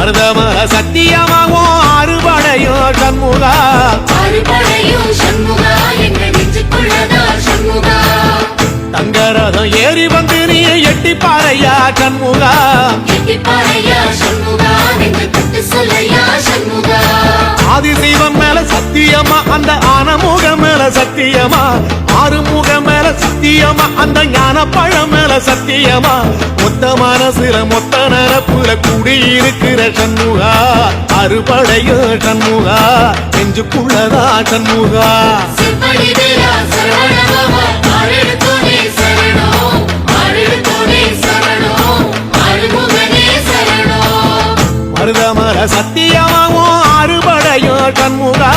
மருதமர சத்தியமாகும் அறுபடையோ சண்முகா தங்கரதம் ஏறி வந்து நீ எட்டி பாறையா சண்முகா ஆதிசைவம் மேல சத்தியமா அந்த ஆனமுகம் மேல சத்தியமா ஆறுமுகம் மேல சத்தியமா அந்த ஞான பழம் மேல சத்தியமா மொத்த மனசுல மொத்த நரப்புல குடியிருக்கிற சண்முகா அறுபடையோ சண்முகா நெஞ்சுக்குள்ளதா சண்முகா மருதமர சத்தியமாவும் அறுபடையோ சண்முகா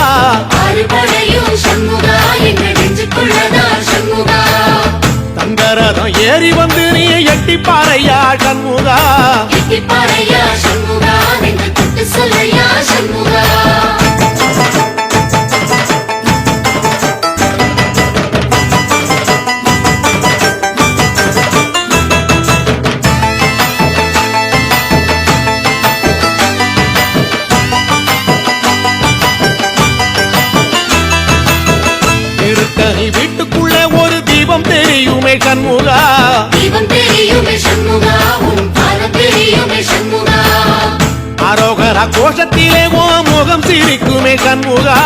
தங்கரதம் ஏறி வந்து நீ எட்டி பாறையா சண்முகா வீட்டுக்குள்ளே ஒரு தீபம் தெரியுமே சண்முகா அரோகரா கோஷத்திலே ஓ முகம் சிரிக்குமே சண்முகா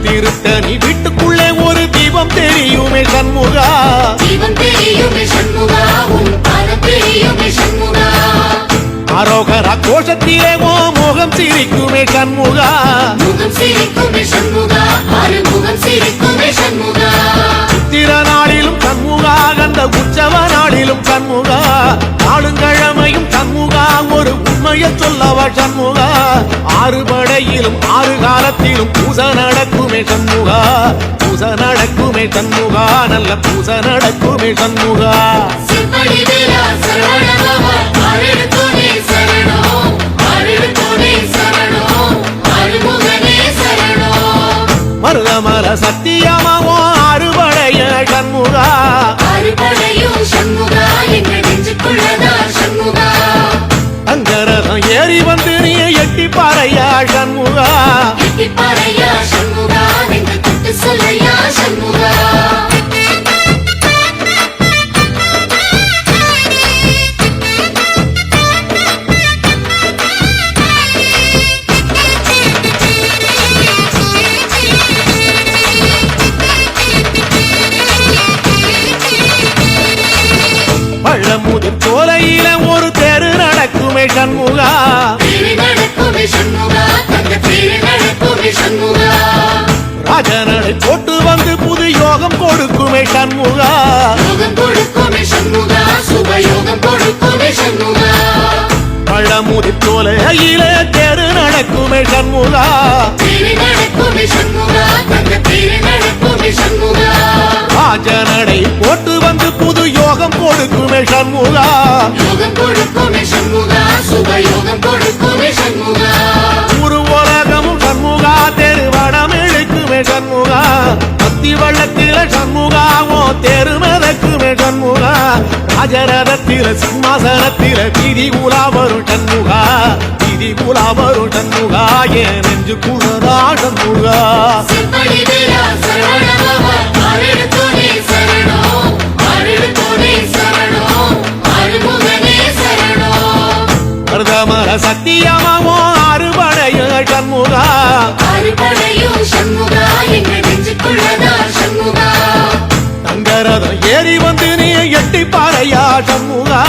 திருத்தணி வீட்டுக்குள்ளே ஒரு தீபம் தெரியுமே சண்முகா அரோகரா கோஷத்திலே ஓ முகம் சிரிக்குமே சண்முகா சித்திர நாளிலும் சண்முகா கந்த உற்சவ நாளிலும் சண்முகா நாளுங்கிழமையும் சண்முகா ஒரு உண்மையை சொல்லவா சண்முகா ஆறுபடையிலும் ஆறு காலத்திலும் பூச நடக்குமே சண்முகா பூச நடக்குமே சண்முகா நல்ல பூச நடக்குமே சண்முகா மருதமர சத்தியமாவோ அறுபடைய சண்முகா அங்கரதம் ஏறி வந்து நீ எட்டி பாறையா சண்முகா பழமுதிர் சோலையில ஒரு தெரு நடக்குமே சண்முகா ராஜனடை போட்டு வந்து புது யோகம் கொடுக்குமே சண்முகா பழமுதிர் சோலையில தெரு நடக்குமே சண்முகா ராஜனடை போட்டு வந்து புது யோகம் கொடுக்குமே சண்முகா ஒரு உலகமும் சண்முகா தெருவடம் இழுக்குமே சண்முகா பத்தி வள்ளத்தில சண்முகாவோ தெரு மதக்குமே சண்முகா ராஜரதத்தில சிம்மாசனத்தில வீதி உலா வரும் சண்முகா வீதி உலா வரும் சண்முகா ஏன் நெஞ்சு குளரா சண்முகா மருதமர சத்தியமாவோ அறுபடைய சண்முகா தங்கரதம் ஏறி வந்து நீ எட்டி பாறையா சண்முகா